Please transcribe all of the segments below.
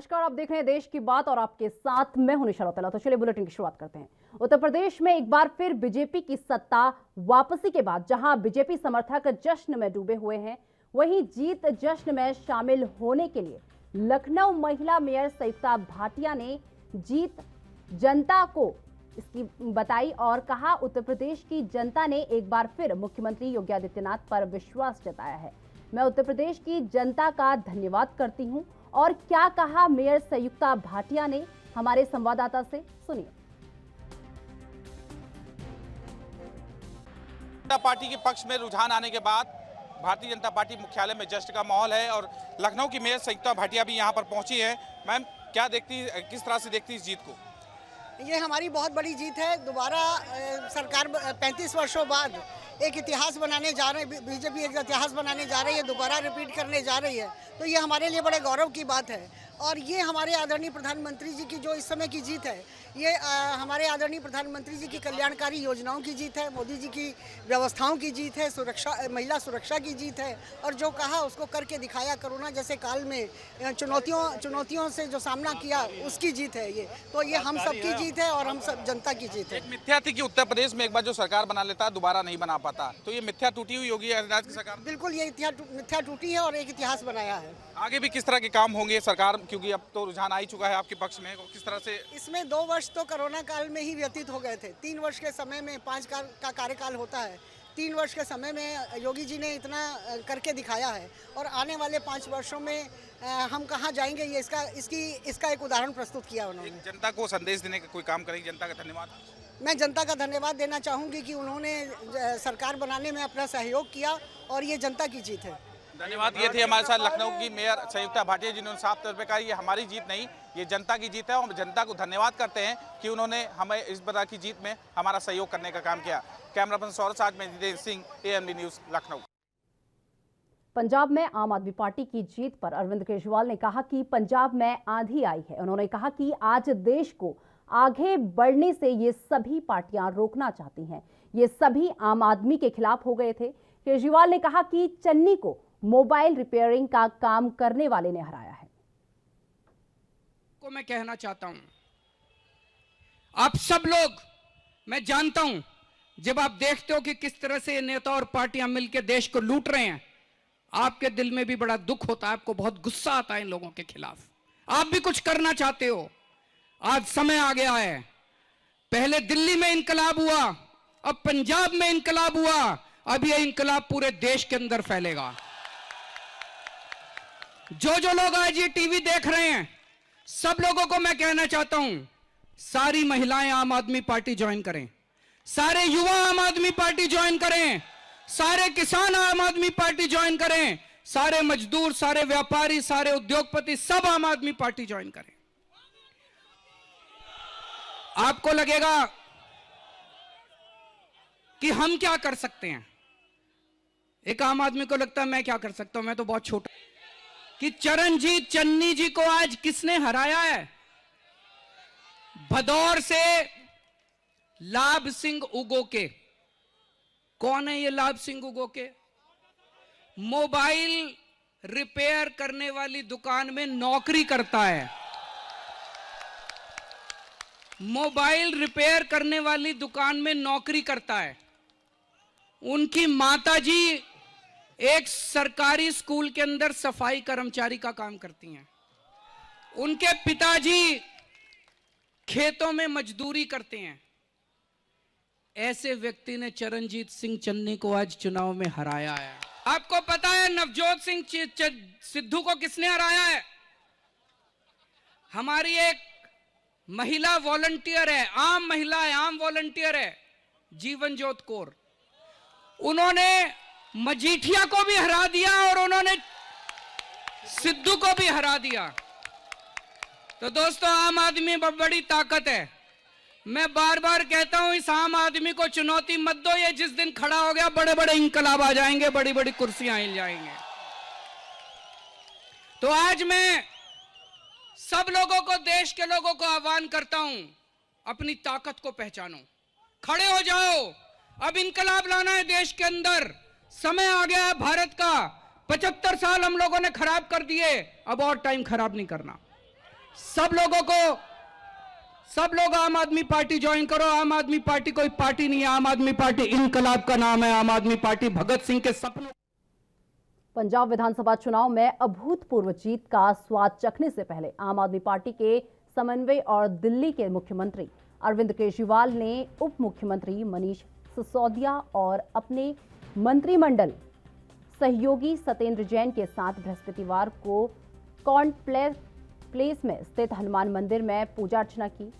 नमस्कार, आप देख रहे हैं देश की बात और आपके साथ मैं हूं निशा रौतेला। तो चलिए बुलेटिन की शुरुआत करते हैं। उत्तर प्रदेश में एक बार फिर बीजेपी की सत्ता वापसी के बाद जहां बीजेपी समर्थक जश्न में डूबे हुए हैं, वहीं जीत जश्न में शामिल होने के लिए लखनऊ महिला मेयर संयुक्ता भाटिया ने जीत जनता को इसकी बताई और कहा उत्तर प्रदेश की जनता ने एक बार फिर मुख्यमंत्री योगी आदित्यनाथ पर विश्वास जताया है। मैं उत्तर प्रदेश की जनता का धन्यवाद करती हूं। और क्या कहा मेयर संयुक्ता भाटिया ने, हमारे संवाददाता से सुनिए। जनता पार्टी के पक्ष में रुझान आने के बाद भारतीय जनता पार्टी मुख्यालय में जश्न का माहौल है और लखनऊ की मेयर संयुक्ता भाटिया भी यहां पर पहुंची है। मैम, क्या देखती, किस तरह से देखती इस जीत को? ये हमारी बहुत बड़ी जीत है। दोबारा सरकार 35 वर्षों बाद एक इतिहास बनाने जा रहे हैं। बीजेपी एक इतिहास बनाने जा रही है, दोबारा रिपीट करने जा रही है, तो ये हमारे लिए बड़े गौरव की बात है। और ये हमारे आदरणीय प्रधानमंत्री जी की जो इस समय की जीत है, ये हमारे आदरणीय प्रधानमंत्री जी की कल्याणकारी योजनाओं की जीत है, मोदी जी की व्यवस्थाओं की जीत है, सुरक्षा, महिला सुरक्षा की जीत है। और जो कहा उसको करके दिखाया, कोरोना जैसे काल में चुनौतियों से जो सामना किया, उसकी जीत है ये। तो ये हम सबकी जीत है और हम सब जनता की जीत है। एक मिथ्या थी कि उत्तर प्रदेश में एक बार जो सरकार बना लेता है दोबारा नहीं बना पाता, तो ये मिथ्या टूटी हुई योगी आदित्यनाथ की सरकार? बिल्कुल, ये मिथ्या टूटी है और एक इतिहास बनाया है। आगे भी किस तरह के काम होंगे सरकार, क्योंकि अब तो रुझान आ ही चुका है आपके पक्ष में, किस तरह से? इसमें 2 वर्ष तो कोरोना काल में ही व्यतीत हो गए थे। 3 वर्ष के समय में 5 का कार्यकाल होता है। 3 वर्ष के समय में योगी जी ने इतना करके दिखाया है और आने वाले 5 वर्षों में हम कहाँ जाएंगे, ये इसका एक उदाहरण प्रस्तुत किया उन्होंने। जनता को संदेश देने का कोई काम करेंगे? जनता का धन्यवाद। मैं जनता का धन्यवाद देना चाहूँगी कि उन्होंने सरकार बनाने में अपना सहयोग किया और ये जनता की जीत है। धन्यवाद। ये थे हमारे साथ लखनऊ की मेयर संयुक्ता भाटिया, जिन्होंने साफ तौर पे कहा ये हमारी जीत नहीं, ये जनता की जीत है और जनता को धन्यवाद करते हैं कि उन्होंने हमें इस बार की जीत में हमारा सहयोग करने का काम किया। कैमरा पर्सन सौरभ साथ में जितेंद्र सिंह, AMD न्यूज, लखनऊ। पंजाब में आम आदमी पार्टी की जीत पर अरविंद केजरीवाल ने कहा कि पंजाब में आंधी आई है। उन्होंने कहा कि आज देश को आगे बढ़ने से ये सभी पार्टियां रोकना चाहती हैं, ये सभी आम आदमी के खिलाफ हो गए थे। केजरीवाल ने कहा कि चन्नी को मोबाइल रिपेयरिंग का काम करने वाले ने हराया है। को मैं कहना चाहता हूं, आप सब लोग, मैं जानता हूं, जब आप देखते हो कि किस तरह से नेता और पार्टियां मिलकर देश को लूट रहे हैं, आपके दिल में भी बड़ा दुख होता है, आपको बहुत गुस्सा आता है इन लोगों के खिलाफ। आप भी कुछ करना चाहते हो। आज समय आ गया है। पहले दिल्ली में इंकलाब हुआ, अब पंजाब में इंकलाब हुआ, अब यह इंकलाब पूरे देश के अंदर फैलेगा। जो लोग आज ये टीवी देख रहे हैं, सब लोगों को मैं कहना चाहता हूं, सारी महिलाएं आम आदमी पार्टी ज्वाइन करें, सारे युवा आम आदमी पार्टी ज्वाइन करें, सारे किसान आम आदमी पार्टी ज्वाइन करें, सारे मजदूर, सारे व्यापारी, सारे उद्योगपति सब आम आदमी पार्टी ज्वाइन करें। आपको लगेगा कि हम क्या कर सकते हैं। एक आम आदमी को लगता है मैं क्या कर सकता हूं, मैं तो बहुत छोटा। कि चरणजीत चन्नी जी को आज किसने हराया है? भदौर से लाभ सिंह उगोके। कौन है ये लाभ सिंह उगोके? मोबाइल रिपेयर करने वाली दुकान में नौकरी करता है। मोबाइल रिपेयर करने वाली दुकान में नौकरी करता है। उनकी माताजी एक सरकारी स्कूल के अंदर सफाई कर्मचारी का काम करती हैं। उनके पिताजी खेतों में मजदूरी करते हैं। ऐसे व्यक्ति ने चरणजीत सिंह चन्नी को आज चुनाव में हराया है। आपको पता है नवजोत सिंह सिद्धू को किसने हराया है? हमारी एक महिला वॉलंटियर है, आम महिला है, आम वॉलंटियर है, जीवनजोत कौर। उन्होंने मजीठिया को भी हरा दिया और उन्होंने सिद्धू को भी हरा दिया। तो दोस्तों, आम आदमी में बड़ी ताकत है। मैं बार बार कहता हूं, इस आम आदमी को चुनौती मत दो। ये जिस दिन खड़ा हो गया, बड़े बड़े इंकलाब आ जाएंगे, बड़ी बड़ी कुर्सियां हिल जाएंगे। तो आज मैं सब लोगों को, देश के लोगों को आह्वान करता हूं, अपनी ताकत को पहचानो, खड़े हो जाओ। अब इंकलाब लाना है देश के अंदर। समय आ गया है भारत का। 75 साल हम लोगों ने खराब कर दिए, अब और टाइम खराब नहीं करना। सब लोग आम आदमी पार्टी ज्वाइन करो। आम आदमी पार्टी कोई पार्टी नहीं है, आम आदमी पार्टी इनकलाब का नाम है। आम आदमी पार्टी भगत सिंह के सपनों। पंजाब विधानसभा चुनाव में अभूतपूर्व जीत का स्वाद चखने से पहले आम आदमी पार्टी के समन्वय और दिल्ली के मुख्यमंत्री अरविंद केजरीवाल ने उप मुख्यमंत्री मनीष सिसोदिया और अपने मंत्रिमंडल सहयोगी सत्येंद्र जैन के साथ बृहस्पतिवार को प्लेस में स्थित हनुमान मंदिर में पूजा अर्चना की।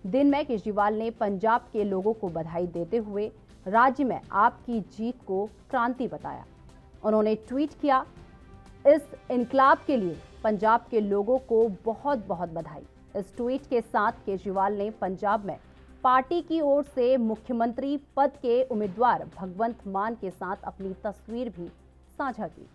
दिन में केजरीवाल ने पंजाब के लोगों को बधाई देते हुए राज्य में आपकी जीत को क्रांति बताया। उन्होंने ट्वीट किया, इस इनकलाब के लिए पंजाब के लोगों को बहुत बहुत बधाई। इस ट्वीट के साथ केजरीवाल ने पंजाब में पार्टी की ओर से मुख्यमंत्री पद के उम्मीदवार भगवंत मान के साथ अपनी तस्वीर भी साझा की।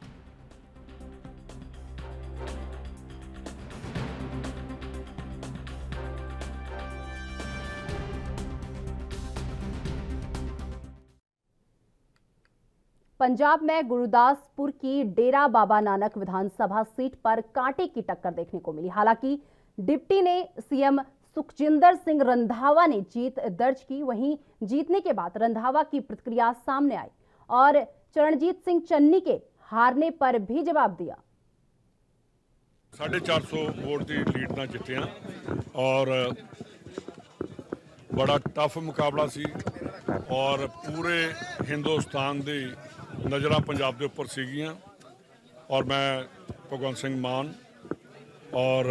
पंजाब में गुरदासपुर की डेरा बाबा नानक विधानसभा सीट पर कांटे की टक्कर देखने को मिली। हालांकि डिप्टी ने सीएम सुखजिंदर सिंह रंधावा ने जीत दर्ज की। वहीं जीतने के बाद रंधावा की प्रतिक्रिया सामने आई और चरणजीत सिंह चन्नी के हारने पर भी जवाब दिया। 450 वोट की लीड ਨਾਲ ਜਿੱਤੇ ਆ और बड़ा टफ मुकाबला सी और पूरे हिंदुस्तान की नज़र पंजाब के उपर सीगियां और मैं भगवंत सिंह मान और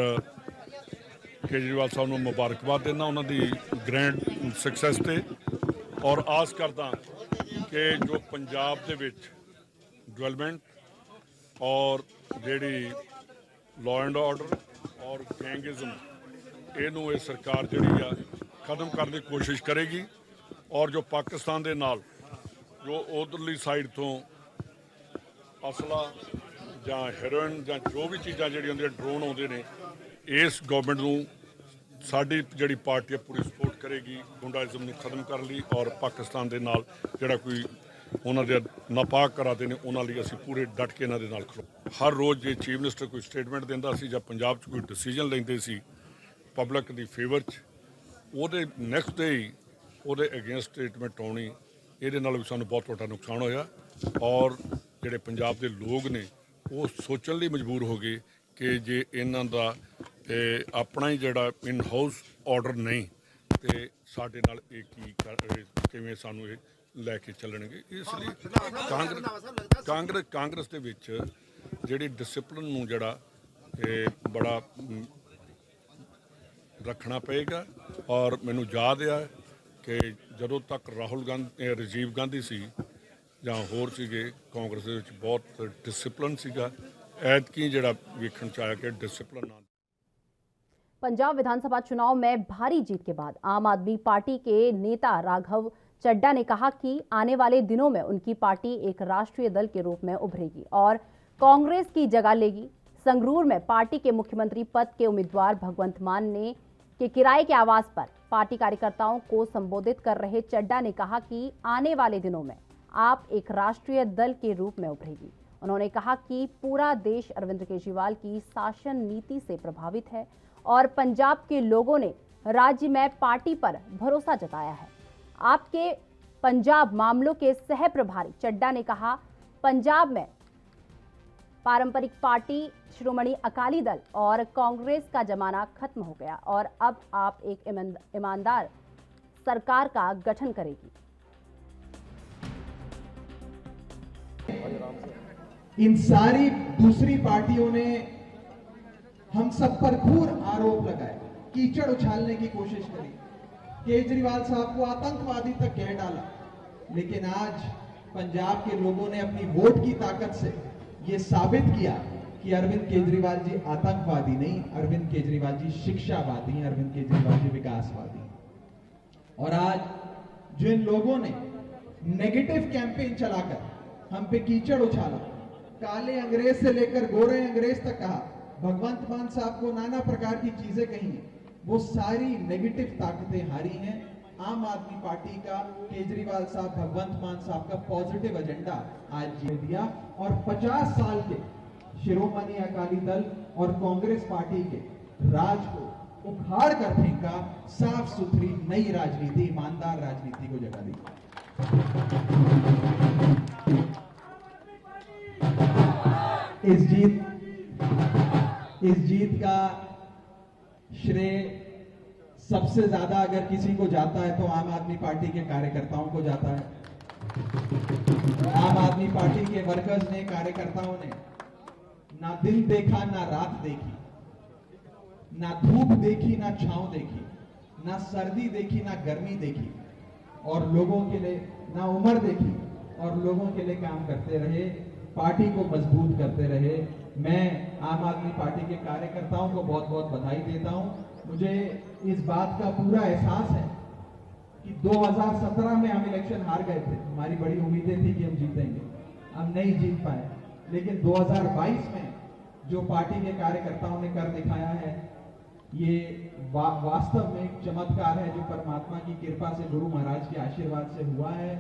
केजरीवाल साहब को मुबारकबाद देना उन्होंने ग्रैंड सक्सैस ते और आस करदा कि जो पंजाब के विच डिवेलपमेंट और जिहड़ी लॉ एंड ऑर्डर और गैंगिज्म इनू ये सरकार जिहड़ी आ खत्म करने की कोशिश करेगी और जो पाकिस्तान के नाल जो उधरली साइड तो असला जां हेरोइन जां जो भी चीज़ां जिहड़ियां होंदियां ड्रोन आउंदे ने इस गवर्नमेंट नूं साडी जिहड़ी पार्टी पूरी सपोर्ट करेगी गुंडाइज्म नूं खत्म करने लई और पाकिस्तान दे नाल जिहड़ा कोई उन्हां दे नापाक कराते हैं उन्हां लई असीं पूरे डट के इन्हां दे नाल खड़ो। हर रोज़ जे चीफ मिनिस्टर कोई स्टेटमेंट दिंदा सी जां पंजाब च कोई डिसीजन लैंदे सी पब्लिक दी फेवर च ਉਹਦੇ ਨੈਕਸਟ ਡੇ ਹੀ ਉਹਦੇ ਅਗੇਂਸਟ ਸਟੇਟਮੈਂਟ ਆਉਣੀ ਇਹਦੇ ਨਾਲ ਵੀ ਸਾਨੂੰ ਬਹੁਤ ਵੱਡਾ ਨੁਕਸਾਨ ਹੋਇਆ ਔਰ ਜਿਹੜੇ ਪੰਜਾਬ ਦੇ ਲੋਕ ਨੇ ਉਹ ਸੋਚਣ ਲਈ ਮਜਬੂਰ ਹੋ ਗਏ ਕਿ ਜੇ ਇਹਨਾਂ ਦਾ ਆਪਣਾ ਹੀ ਜਿਹੜਾ ਇਨ ਹਾਊਸ ਆਰਡਰ ਨਹੀਂ ਤੇ ਸਾਡੇ ਨਾਲ ਇਹ ਕੀ ਕਿਵੇਂ ਸਾਨੂੰ ਇਹ ਲੈ ਕੇ ਚੱਲਣਗੇ। ਇਸ ਲਈ ਕਾਂਗਰਸ ਦੇ ਵਿੱਚ ਜਿਹੜੀ ਡਿਸਪਲਿਨ ਨੂੰ ਜਿਹੜਾ ਇਹ ਬੜਾ रखना पेगा और मैनू याद है कि जदों तक राजीव गांधी सी जां होर सीगे कांग्रेस दे विच बहुत डिसिपलिन सीगा ऐतकी जिहड़ा वेखण च आया कि डिसिपलिन। पंजाब विधानसभा चुनाव में भारी जीत के बाद आम आदमी पार्टी के नेता राघव चड्ढा ने कहा कि आने वाले दिनों में उनकी पार्टी एक राष्ट्रीय दल के रूप में उभरेगी और कांग्रेस की जगह लेगी। संगरूर में पार्टी के मुख्यमंत्री पद के उम्मीदवार भगवंत मान ने के किराए के आवास पर पार्टी कार्यकर्ताओं को संबोधित कर रहे चड्ढा ने कहा कि आने वाले दिनों में आप एक राष्ट्रीय दल के रूप में उभरेगी। उन्होंने कहा कि पूरा देश अरविंद केजरीवाल की शासन नीति से प्रभावित है और पंजाब के लोगों ने राज्य में पार्टी पर भरोसा जताया है। आपके पंजाब मामलों के सह प्रभारी चड्ढा ने कहा, पंजाब में पारंपरिक पार्टी श्रोमणी अकाली दल और कांग्रेस का जमाना खत्म हो गया और अब आप एक ईमानदार सरकार का गठन करेगी। इन सारी दूसरी पार्टियों ने हम सब पर घूर आरोप लगाए, कीचड़ उछालने की कोशिश करी, केजरीवाल साहब को आतंकवादी तक कह डाला। लेकिन आज पंजाब के लोगों ने अपनी वोट की ताकत से ये साबित किया कि अरविंद केजरीवाल जी आतंकवादी नहीं, अरविंद केजरीवाल जी शिक्षावादी हैं, अरविंद केजरीवाल जी विकासवादी। और आज जिन लोगों ने नेगेटिव कैंपेन चलाकर हम पे कीचड़ उछाला, काले अंग्रेज से लेकर गोरे अंग्रेज तक कहा, भगवंत मान साहब को नाना प्रकार की चीजें कही, वो सारी नेगेटिव ताकतें हारी हैं। आम आदमी पार्टी का, केजरीवाल साहब, भगवंत मान साहब का पॉजिटिव एजेंडा आज जी दिया और 50 साल के शिरोमणि अकाली दल और कांग्रेस पार्टी के राज को उखाड़ कर फेंका, साफ सुथरी नई राजनीति, ईमानदार राजनीति को जगह दी। इस जीत का श्रेय सबसे ज्यादा अगर किसी को जाता है तो आम आदमी पार्टी के कार्यकर्ताओं को जाता है। आम आदमी पार्टी के वर्कर्स ने, कार्यकर्ताओं ने ना दिन देखा ना रात देखी, ना धूप देखी ना छांव देखी, ना सर्दी देखी ना गर्मी देखी, और लोगों के लिए ना उम्र देखी, और लोगों के लिए काम करते रहे, पार्टी को मजबूत करते रहे। मैं आम आदमी पार्टी के कार्यकर्ताओं को बहुत बहुत बधाई देता हूं। मुझे इस बात का पूरा एहसास है कि 2017 में हम इलेक्शन हार गए थे, हमारी बड़ी उम्मीदें थी कि हम जीतेंगे, हम नहीं जीत पाए, लेकिन 2022 में जो पार्टी के कार्यकर्ताओं ने कर दिखाया है, ये वास्तव में एक चमत्कार है जो परमात्मा की कृपा से, गुरु महाराज के आशीर्वाद से हुआ है।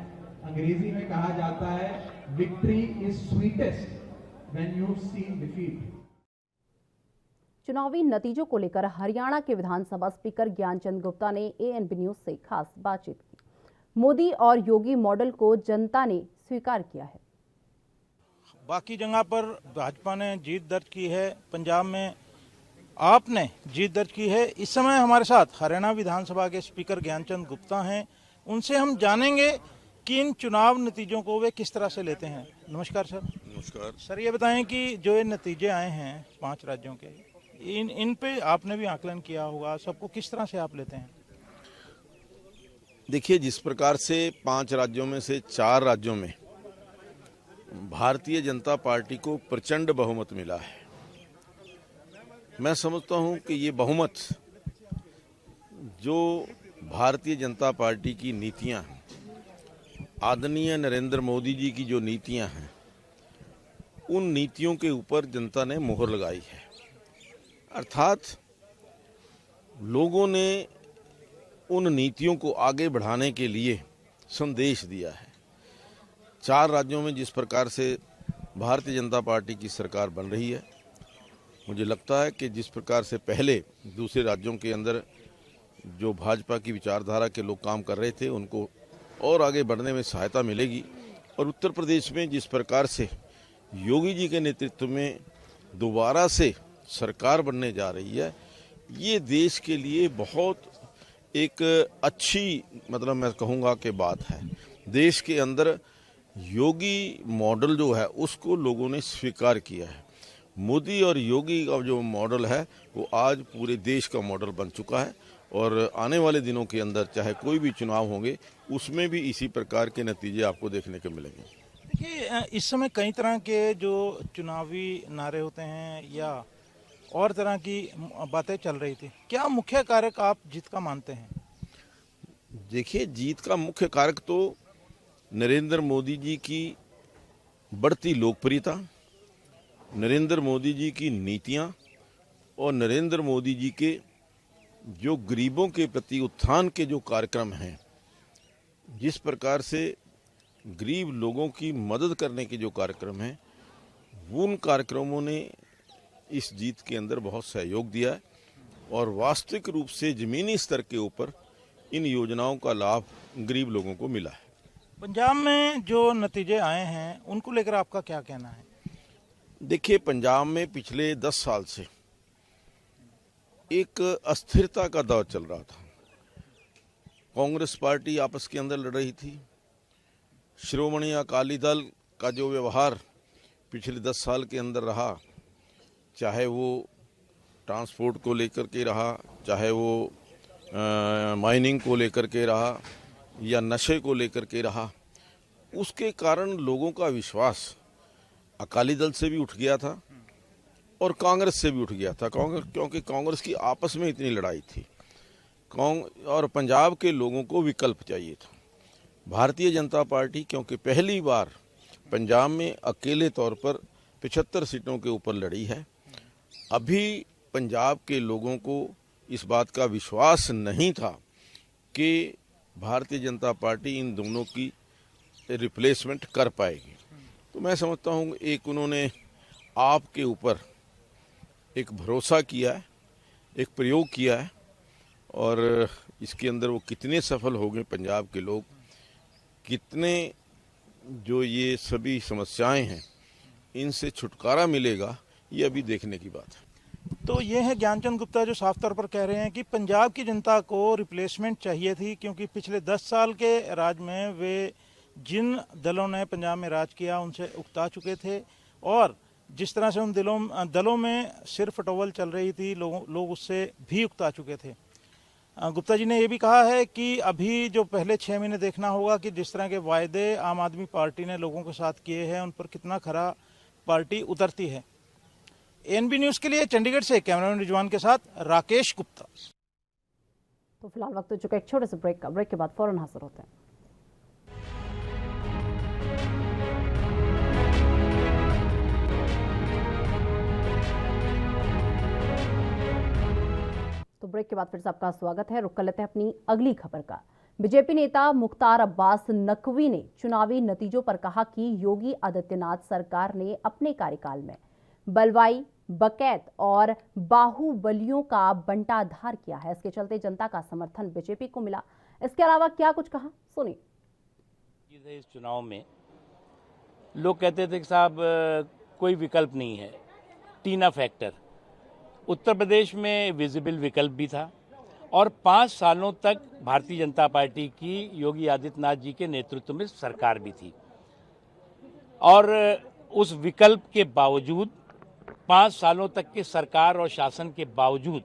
अंग्रेजी में कहा जाता है, victory is sweetest when you seen defeat. चुनावी नतीजों को लेकर हरियाणा के विधानसभा स्पीकर ज्ञानचंद गुप्ता ने एएनबी न्यूज से खास बातचीत की। मोदी और योगी मॉडल को जनता ने स्वीकार किया है। बाकी जगह पर भाजपा ने जीत दर्ज की है, पंजाब में आपने जीत दर्ज की है। इस समय हमारे साथ हरियाणा विधानसभा के स्पीकर ज्ञानचंद गुप्ता हैं, उनसे हम जानेंगे कि इन चुनाव नतीजों को वे किस तरह से लेते हैं। नमस्कार सर। नमस्कार सर, ये बताएं कि जो ये नतीजे आए हैं 5 राज्यों के, इन पे आपने भी आकलन किया होगा, सबको किस तरह से आप लेते हैं? देखिए, जिस प्रकार से 5 राज्यों में से 4 राज्यों में भारतीय जनता पार्टी को प्रचंड बहुमत मिला है, मैं समझता हूं कि ये बहुमत जो भारतीय जनता पार्टी की नीतियां हैं, आदरणीय नरेंद्र मोदी जी की जो नीतियां हैं, उन नीतियों के ऊपर जनता ने मोहर लगाई है। अर्थात लोगों ने उन नीतियों को आगे बढ़ाने के लिए संदेश दिया है। 4 राज्यों में जिस प्रकार से भारतीय जनता पार्टी की सरकार बन रही है, मुझे लगता है कि जिस प्रकार से पहले दूसरे राज्यों के अंदर जो भाजपा की विचारधारा के लोग काम कर रहे थे, उनको और आगे बढ़ने में सहायता मिलेगी। और उत्तर प्रदेश में जिस प्रकार से योगी जी के नेतृत्व में दोबारा से सरकार बनने जा रही है, ये देश के लिए बहुत एक अच्छी, मतलब मैं कहूँगा कि बात है। देश के अंदर योगी मॉडल जो है उसको लोगों ने स्वीकार किया है। मोदी और योगी का जो मॉडल है वो आज पूरे देश का मॉडल बन चुका है, और आने वाले दिनों के अंदर चाहे कोई भी चुनाव होंगे उसमें भी इसी प्रकार के नतीजे आपको देखने को मिलेंगे। देखिए, इस समय कई तरह के जो चुनावी नारे होते हैं या और तरह की बातें चल रही थी, क्या मुख्य कारक आप जीत का मानते हैं? देखिए, जीत का मुख्य कारक तो नरेंद्र मोदी जी की बढ़ती लोकप्रियता, नरेंद्र मोदी जी की नीतियां और नरेंद्र मोदी जी के जो गरीबों के प्रति उत्थान के जो कार्यक्रम हैं, जिस प्रकार से गरीब लोगों की मदद करने के जो कार्यक्रम हैं, उन कार्यक्रमों ने इस जीत के अंदर बहुत सहयोग दिया है, और वास्तविक रूप से ज़मीनी स्तर के ऊपर इन योजनाओं का लाभ गरीब लोगों को मिला है। पंजाब में जो नतीजे आए हैं उनको लेकर आपका क्या कहना है? देखिए, पंजाब में पिछले 10 साल से एक अस्थिरता का दौर चल रहा था। कांग्रेस पार्टी आपस के अंदर लड़ रही थी। श्रोमणी अकाली दल का जो व्यवहार पिछले 10 साल के अंदर रहा, चाहे वो ट्रांसपोर्ट को लेकर के रहा, चाहे वो माइनिंग को लेकर के रहा या नशे को लेकर के रहा, उसके कारण लोगों का विश्वास अकाली दल से भी उठ गया था और कांग्रेस से भी उठ गया था। क्योंकि कांग्रेस की आपस में इतनी लड़ाई थी, और पंजाब के लोगों को विकल्प चाहिए था। भारतीय जनता पार्टी क्योंकि पहली बार पंजाब में अकेले तौर पर 75 सीटों के ऊपर लड़ी है, अभी पंजाब के लोगों को इस बात का विश्वास नहीं था कि भारतीय जनता पार्टी इन दोनों की रिप्लेसमेंट कर पाएगी। तो मैं समझता हूँ एक उन्होंने आपके ऊपर एक भरोसा किया है एक प्रयोग किया है और इसके अंदर वो कितने सफल हो गए पंजाब के लोग, कितने जो ये सभी समस्याएं हैं इनसे छुटकारा मिलेगा, ये अभी देखने की बात है। तो ये है ज्ञानचंद गुप्ता जो साफ तौर पर कह रहे हैं कि पंजाब की जनता को रिप्लेसमेंट चाहिए थी, क्योंकि पिछले 10 साल के राज में वे जिन दलों ने पंजाब में राज किया उनसे उकता चुके थे और जिस तरह से उन दलों में सिर्फ टोवल चल रही थी, लोग उससे भी उकता चुके थे। गुप्ता जी ने यह भी कहा है कि अभी जो पहले 6 महीने देखना होगा कि जिस तरह के वायदे आम आदमी पार्टी ने लोगों के साथ किए हैं उन पर कितना खरा पार्टी उतरती है। एनबी न्यूज के लिए चंडीगढ़ से कैमरामैन रिजवान के साथ राकेश गुप्ता। तो फिलहाल वक्त हो चुका है एक छोटे से ब्रेक का। ब्रेक के बाद फौरन हाजिर होते हैं। तो ब्रेक के बाद फिर से आपका स्वागत है। रुक कर लेते हैं अपनी अगली खबर का। बीजेपी नेता मुख्तार अब्बास नकवी ने चुनावी नतीजों पर कहा कि योगी आदित्यनाथ सरकार ने अपने कार्यकाल में बलवाई, बकैत और बाहुबलियों का बंटाधार किया है। इसके चलते जनता का समर्थन बीजेपी को मिला। इसके अलावा क्या कुछ कहा, सुनिए। इस चुनाव में लोग कहते थे कि साहब कोई विकल्प नहीं है, टीना फैक्टर। उत्तर प्रदेश में विजिबल विकल्प भी था और 5 सालों तक भारतीय जनता पार्टी की योगी आदित्यनाथ जी के नेतृत्व में सरकार भी थी और उस विकल्प के बावजूद 5 सालों तक के सरकार और शासन के बावजूद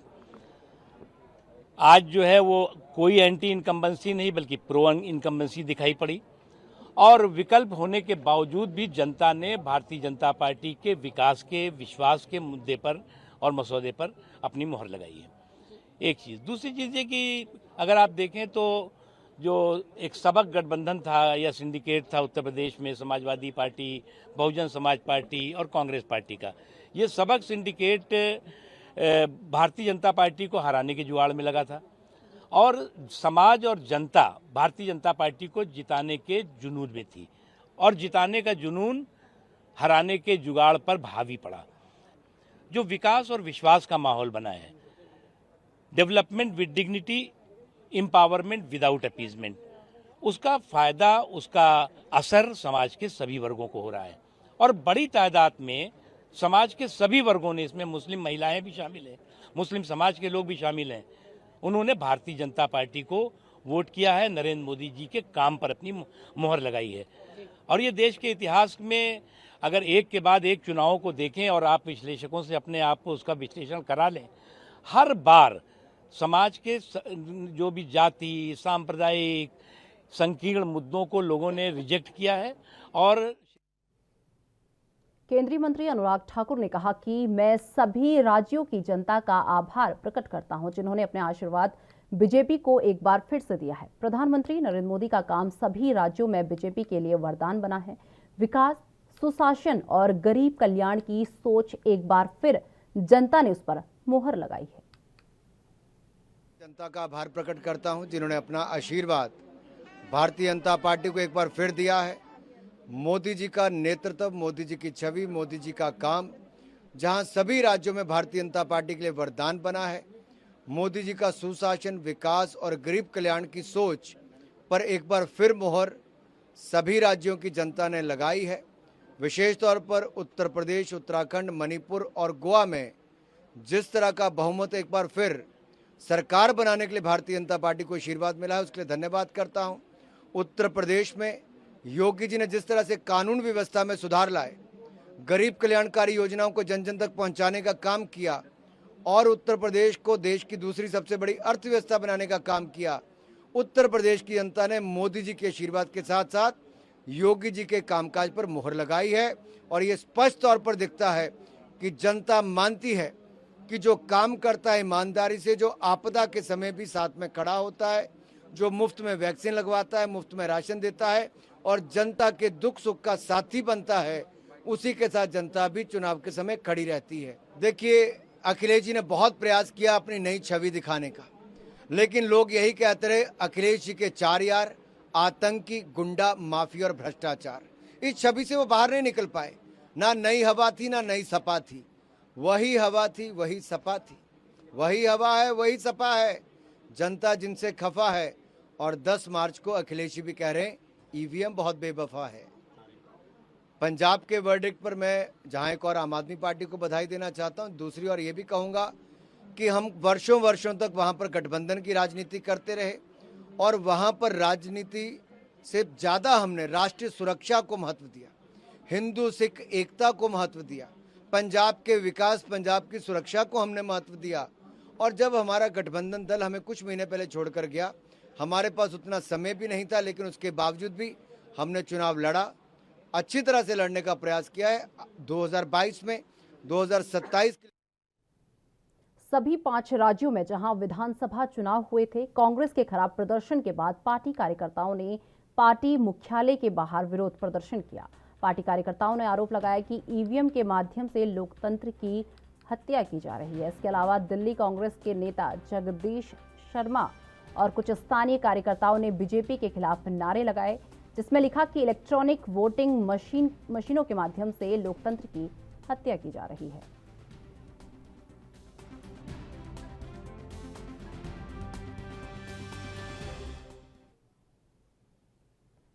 आज जो है वो कोई एंटी इनकम्बेंसी नहीं बल्कि प्रो इनकम्बेंसी दिखाई पड़ी और विकल्प होने के बावजूद भी जनता ने भारतीय जनता पार्टी के विकास के, विश्वास के मुद्दे पर और मसौदे पर अपनी मोहर लगाई है। एक चीज़। दूसरी चीज़ है कि अगर आप देखें तो जो एक सबक गठबंधन था या सिंडिकेट था उत्तर प्रदेश में, समाजवादी पार्टी, बहुजन समाज पार्टी और कांग्रेस पार्टी का, ये सबक सिंडिकेट भारतीय जनता पार्टी को हराने के जुगाड़ में लगा था और समाज और जनता भारतीय जनता पार्टी को जिताने के जुनून में थी और जिताने का जुनून हराने के जुगाड़ पर भावी पड़ा। जो विकास और विश्वास का माहौल बना है, development with dignity, empowerment without appeasement, उसका फायदा, उसका असर समाज के सभी वर्गों को हो रहा है और बड़ी तादाद में समाज के सभी वर्गों ने, इसमें मुस्लिम महिलाएं भी शामिल हैं, मुस्लिम समाज के लोग भी शामिल हैं, उन्होंने भारतीय जनता पार्टी को वोट किया है, नरेंद्र मोदी जी के काम पर अपनी मोहर लगाई है। और ये देश के इतिहास में अगर एक के बाद एक चुनावों को देखें और आप विश्लेषकों से अपने आप को उसका विश्लेषण करा लें, हर बार समाज के जो भी जाति, सांप्रदायिक, संकीर्ण मुद्दों को लोगों ने रिजेक्ट किया है। और केंद्रीय मंत्री अनुराग ठाकुर ने कहा कि मैं सभी राज्यों की जनता का आभार प्रकट करता हूं जिन्होंने अपने आशीर्वाद बीजेपी को एक बार फिर से दिया है। प्रधानमंत्री नरेंद्र मोदी का काम सभी राज्यों में बीजेपी के लिए वरदान बना है। विकास, सुशासन और गरीब कल्याण की सोच एक बार फिर जनता ने उस पर मोहर लगाई है। जनता का आभार प्रकट करता हूं जिन्होंने अपना आशीर्वाद भारतीय जनता पार्टी को एक बार फिर दिया है। मोदी जी का नेतृत्व, मोदी जी की छवि, मोदी जी का काम जहां सभी राज्यों में भारतीय जनता पार्टी के लिए वरदान बना है, मोदी जी का सुशासन, विकास और गरीब कल्याण की सोच पर एक बार फिर मोहर सभी राज्यों की जनता ने लगाई है। विशेष तौर पर उत्तर प्रदेश, उत्तराखंड, मणिपुर और गोवा में जिस तरह का बहुमत एक बार फिर सरकार बनाने के लिए भारतीय जनता पार्टी को आशीर्वाद मिला है, उसके लिए धन्यवाद करता हूं। उत्तर प्रदेश में योगी जी ने जिस तरह से कानून व्यवस्था में सुधार लाए, गरीब कल्याणकारी योजनाओं को जन जन तक पहुंचाने का काम किया और उत्तर प्रदेश को देश की दूसरी सबसे बड़ी अर्थव्यवस्था बनाने का काम किया, उत्तर प्रदेश की जनता ने मोदी जी के आशीर्वाद के साथ साथ योगी जी के कामकाज पर मोहर लगाई है। और ये स्पष्ट तौर पर दिखता है कि जनता मानती है कि जो काम करता है ईमानदारी से, जो आपदा के समय भी साथ में खड़ा होता है, जो मुफ्त में वैक्सीन लगवाता है, मुफ्त में राशन देता है और जनता के दुख सुख का साथी बनता है, उसी के साथ जनता भी चुनाव के समय खड़ी रहती है। देखिए, अखिलेश जी ने बहुत प्रयास किया अपनी नई छवि दिखाने का, लेकिन लोग यही कहते रहे अखिलेश जी के 4 यार, आतंकी, गुंडा, माफिया और भ्रष्टाचार। इस छवि से वो बाहर नहीं निकल पाए। ना नई हवा थी, ना नई सपा थी, वही हवा थी, वही सपा थी, वही हवा है, वही सपा है, जनता जिनसे खफा है। और 10 मार्च को अखिलेश जी भी कह रहे हैं ईवीएम बहुत बेवफा है। पंजाब के वर्डिक्ट पर मैं जहां एक और आम आदमी पार्टी को बधाई देना चाहता हूं, दूसरी ओर ये भी कहूंगा कि हम वर्षों वर्षों तक वहां पर गठबंधन की राजनीति करते रहे और वहां पर राजनीति से ज़्यादा हमने राष्ट्रीय सुरक्षा को महत्व दिया, हिंदू सिख एकता को महत्व दिया, पंजाब के विकास, पंजाब की सुरक्षा को हमने महत्व दिया। और जब हमारा गठबंधन दल हमें कुछ महीने पहले छोड़कर गया, हमारे पास उतना समय भी नहीं था, लेकिन उसके बावजूद भी हमने चुनाव लड़ा, अच्छी तरह से लड़ने का प्रयास किया है। 2022 में 2027 सभी 5 राज्यों में जहां विधानसभा चुनाव हुए थे, कांग्रेस के खराब प्रदर्शन के बाद पार्टी कार्यकर्ताओं ने पार्टी मुख्यालय के बाहर विरोध प्रदर्शन किया। पार्टी कार्यकर्ताओं ने आरोप लगाया कि ईवीएम के माध्यम से लोकतंत्र की हत्या की जा रही है। इसके अलावा दिल्ली कांग्रेस के नेता जगदीश शर्मा और कुछ स्थानीय कार्यकर्ताओं ने बीजेपी के खिलाफ नारे लगाए, जिसमें लिखा कि इलेक्ट्रॉनिक वोटिंग मशीनों के माध्यम से लोकतंत्र की हत्या की जा रही है।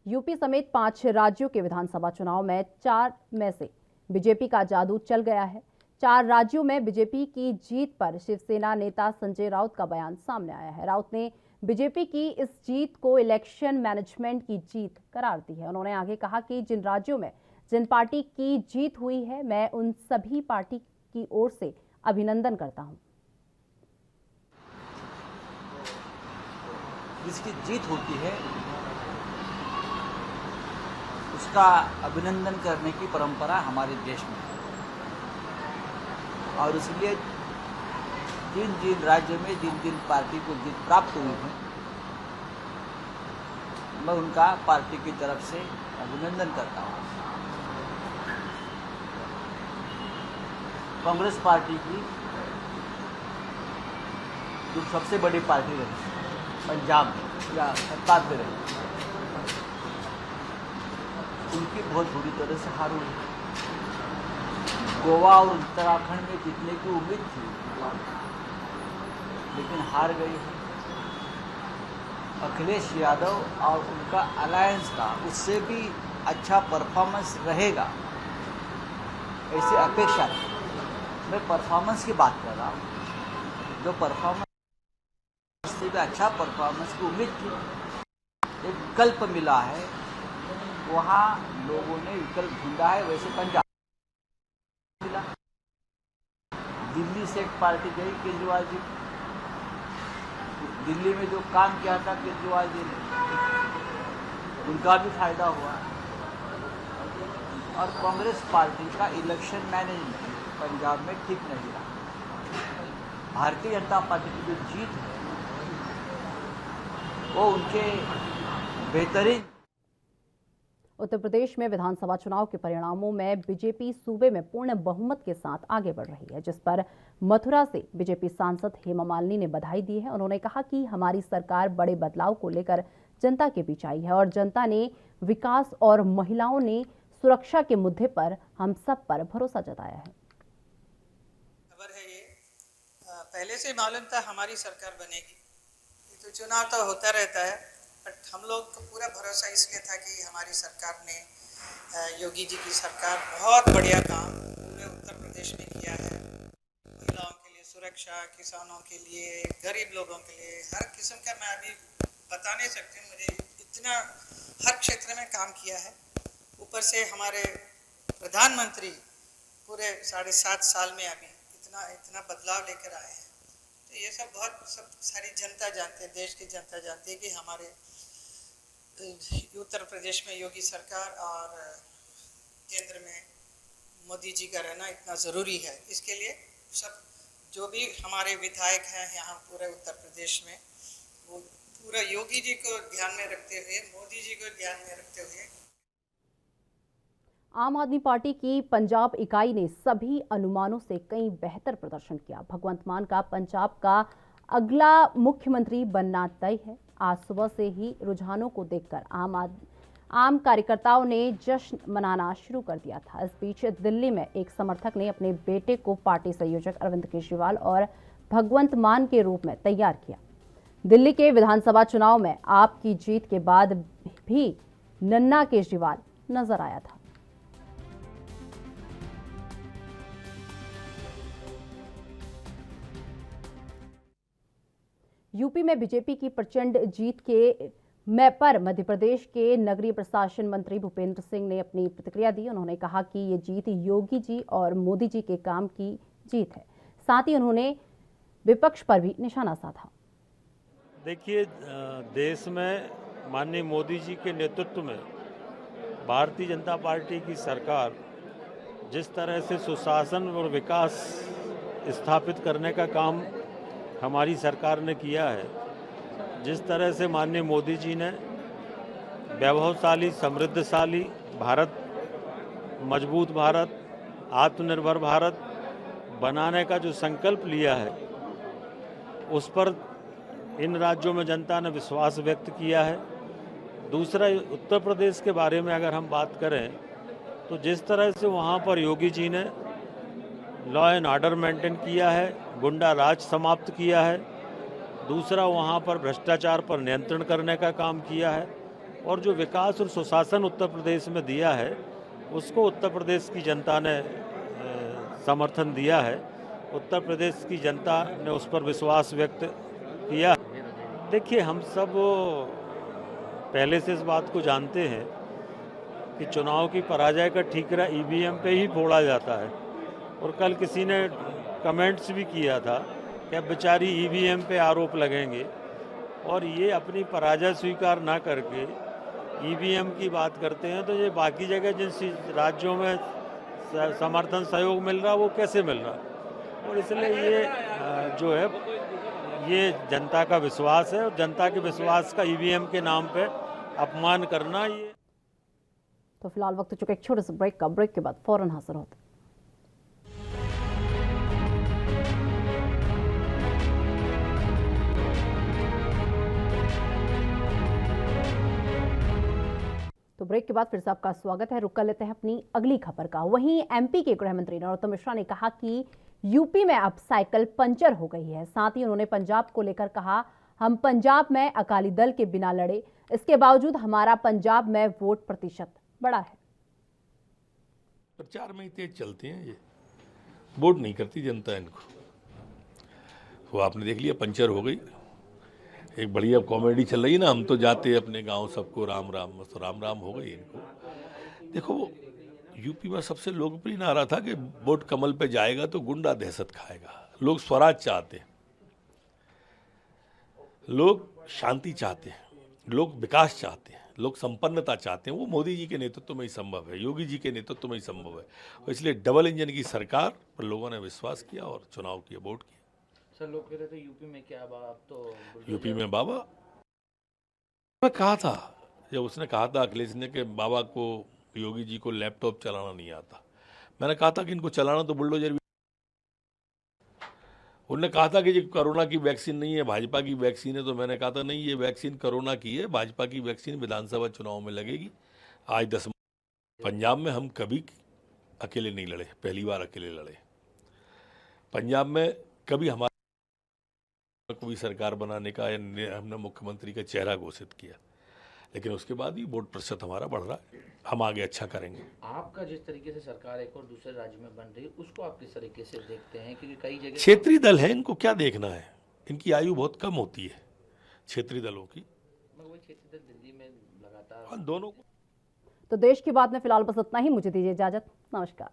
यूपी समेत 5 राज्यों के विधानसभा चुनाव में 4 में से बीजेपी का जादू चल गया है। 4 राज्यों में बीजेपी की जीत पर शिवसेना नेता संजय राउत का बयान सामने आया है। राउत ने बीजेपी की इस जीत को इलेक्शन मैनेजमेंट की जीत करार दी है। उन्होंने आगे कहा कि जिन राज्यों में जिन पार्टी की जीत हुई है, मैं उन सभी पार्टी की ओर से अभिनंदन करता हूं। जिसकी जीत होती है उसका अभिनंदन करने की परंपरा हमारे देश में है और इसलिए जिन जिन राज्यों में जिन जिन पार्टी को जीत प्राप्त हुई है, मैं उनका पार्टी की तरफ से अभिनंदन करता हूँ। कांग्रेस पार्टी की जो सबसे बड़ी पार्टी रही पंजाब में या सत्ता में रही, उनकी बहुत बुरी तरह से हार हुई। गोवा और उत्तराखंड में जीतने की उम्मीद थी, लेकिन हार गई है। अखिलेश यादव और उनका अलायंस का उससे भी अच्छा परफॉर्मेंस रहेगा ऐसी अपेक्षा थी। मैं परफॉर्मेंस की बात कर रहा हूँ, जो परफॉर्मेंस से भी अच्छा परफॉर्मेंस की उम्मीद थी। एक विकल्प मिला है, वहाँ लोगों ने विकल्प ढूंढा है। वैसे पंजाब मिला, दिल्ली से एक पार्टी गई केजरीवाल जी, दिल्ली में जो काम किया था केजरीवाल जी ने, उनका भी फायदा हुआ। और कांग्रेस पार्टी का इलेक्शन मैनेजमेंट पंजाब में ठीक नहीं रहा। भारतीय जनता पार्टी की जो जीत है वो उनके बेहतरीन। उत्तर प्रदेश में विधानसभा चुनाव के परिणामों में बीजेपी सूबे में पूर्ण बहुमत के साथ आगे बढ़ रही है, जिस पर मथुरा से बीजेपी सांसद हेमा मालिनी ने बधाई दी है। उन्होंने कहा कि हमारी सरकार बड़े बदलाव को लेकर जनता के बीच आई है और जनता ने विकास और महिलाओं ने सुरक्षा के मुद्दे पर हम सब पर भरोसा जताया है। खबर है ये पहले से मालूम था हमारी सरकार बनेगी। ये तो चुनाव तो होता रहता है, बट हम लोग को पूरा भरोसा इसलिए था कि हमारी सरकार ने, योगी जी की सरकार बहुत बढ़िया काम पूरे उत्तर प्रदेश में किया है। महिलाओं के लिए सुरक्षा, किसानों के लिए, गरीब लोगों के लिए, हर किस्म का मैं अभी बता नहीं सकती, मुझे इतना हर क्षेत्र में काम किया है। ऊपर से हमारे प्रधानमंत्री पूरे 7.5 साल में अभी इतना बदलाव लेकर आए हैं। तो ये सब सारी जनता जानते हैं, देश की जनता जानती है कि हमारे उत्तर प्रदेश में योगी सरकार और केंद्र में मोदी जी का रहना इतना ज़रूरी है। इसके लिए सब जो भी हमारे विधायक हैं यहाँ पूरे उत्तर प्रदेश में, वो पूरा योगी जी को ध्यान में रखते हुए, मोदी जी को ध्यान में रखते हुए। आम आदमी पार्टी की पंजाब इकाई ने सभी अनुमानों से कहीं बेहतर प्रदर्शन किया। भगवंत मान का पंजाब का अगला मुख्यमंत्री बनना तय है। आज सुबह से ही रुझानों को देखकर आम कार्यकर्ताओं ने जश्न मनाना शुरू कर दिया था। इस बीच दिल्ली में एक समर्थक ने अपने बेटे को पार्टी संयोजक अरविंद केजरीवाल और भगवंत मान के रूप में तैयार किया। दिल्ली के विधानसभा चुनाव में आप की जीत के बाद भी नन्ना केजरीवाल नजर आया था। यूपी में बीजेपी की प्रचंड जीत के पर मध्य प्रदेश के नगरीय प्रशासन मंत्री भूपेंद्र सिंह ने अपनी प्रतिक्रिया दी। उन्होंने कहा कि ये जीत योगी जी और मोदी जी के काम की जीत है। साथ ही उन्होंने विपक्ष पर भी निशाना साधा। देखिए, देश में माननीय मोदी जी के नेतृत्व में भारतीय जनता पार्टी की सरकार जिस तरह से सुशासन और विकास स्थापित करने का काम हमारी सरकार ने किया है, जिस तरह से माननीय मोदी जी ने वैभवशाली समृद्धशाली भारत, मजबूत भारत, आत्मनिर्भर भारत बनाने का जो संकल्प लिया है, उस पर इन राज्यों में जनता ने विश्वास व्यक्त किया है। दूसरा, उत्तर प्रदेश के बारे में अगर हम बात करें तो जिस तरह से वहाँ पर योगी जी ने लॉ एंड ऑर्डर मेंटेन किया है, गुंडा राज समाप्त किया है, दूसरा वहाँ पर भ्रष्टाचार पर नियंत्रण करने का काम किया है, और जो विकास और सुशासन उत्तर प्रदेश में दिया है उसको उत्तर प्रदेश की जनता ने समर्थन दिया है। उत्तर प्रदेश की जनता ने उस पर विश्वास व्यक्त किया। देखिए, हम सब पहले से इस बात को जानते हैं कि चुनाव की पराजय का ठीकरा ईवीएम पे ही फोड़ा जाता है, और कल किसी ने कमेंट्स भी किया था कि अब बेचारी ईवीएम पे आरोप लगेंगे, और ये अपनी पराजय स्वीकार ना करके ईवीएम की बात करते हैं, तो ये बाकी जगह जिन राज्यों में समर्थन सहयोग मिल रहा वो कैसे मिल रहा। और इसलिए ये जो है ये जनता का विश्वास है, और जनता के विश्वास का ईवीएम के नाम पे अपमान करना ये। तो फिलहाल वक्त चुके एक छोटे से ब्रेक का। ब्रेक के बाद फौरन हाजिर होते। तो ब्रेक के बाद फिर से आपका स्वागत है। रुक कर लेते हैं अपनी अगली खबर का। वहीं एमपी के गृह मंत्री नरोत्तम मिश्रा ने कहा कि यूपी में अब साइकिल पंचर हो गई है। साथ ही उन्होंने पंजाब को लेकर कहा, हम पंजाब में अकाली दल के बिना लड़े, इसके बावजूद हमारा पंजाब में वोट प्रतिशत बढ़ा है। प्रचार में ही तेज चलते हैं, ये वोट नहीं करती जनता इनको। वो आपने देख लिया, पंचर हो गई। एक बढ़िया कॉमेडी चल रही है ना, हम तो जाते अपने गांव सबको राम राम, बस राम राम हो गई इनको। देखो, यूपी में सबसे लोकप्रिय नारा था कि वोट कमल पे जाएगा तो गुंडा दहशत खाएगा। लोग स्वराज चाहते हैं, लोग शांति चाहते हैं, लोग विकास चाहते हैं, लोग संपन्नता चाहते हैं। वो मोदी जी के नेतृत्व में ही संभव है, योगी जी के नेतृत्व में ही संभव है। और इसलिए डबल इंजन की सरकार पर लोगों ने विश्वास किया और चुनाव किया, वोट किया। सर, लोग कह रहे थे यूपी में क्या बाबा, तो यूपी में बाबा, मैं कहा था जब उसने कहा था अखिलेश ने कि बाबा को, योगी जी को लैपटॉप चलाना नहीं आता, मैंने कहा था कि इनको चलाना तो बुलडोजर भी। उन्होंने कहा था कि ये कोरोना की वैक्सीन नहीं है, भाजपा की वैक्सीन है, तो मैंने कहा था नहीं, ये वैक्सीन कोरोना की है, भाजपा की वैक्सीन विधानसभा चुनाव में लगेगी। आज 10 पंजाब में हम कभी अकेले नहीं लड़े, पहली बार अकेले लड़े। पंजाब में कभी हमारे कोई सरकार बनाने का हमने मुख्यमंत्री का चेहरा घोषित किया, लेकिन उसके बाद भी वोट प्रतिशत हमारा बढ़ रहा है। हम आगे अच्छा करेंगे। आपका जिस तरीके से सरकार एक और दूसरे राज्य में बन रही है, उसको आप किस तरीके से देखते हैं? क्योंकि कई जगह क्षेत्रीय दल है, इनको क्या देखना है, इनकी आयु बहुत कम होती है क्षेत्रीय दलों की। वही क्षेत्रीय दल दिल्ली में लगातार दोनों को। तो देश की बात में फिलहाल बस इतना ही। मुझे दीजिए इजाजत। नमस्कार।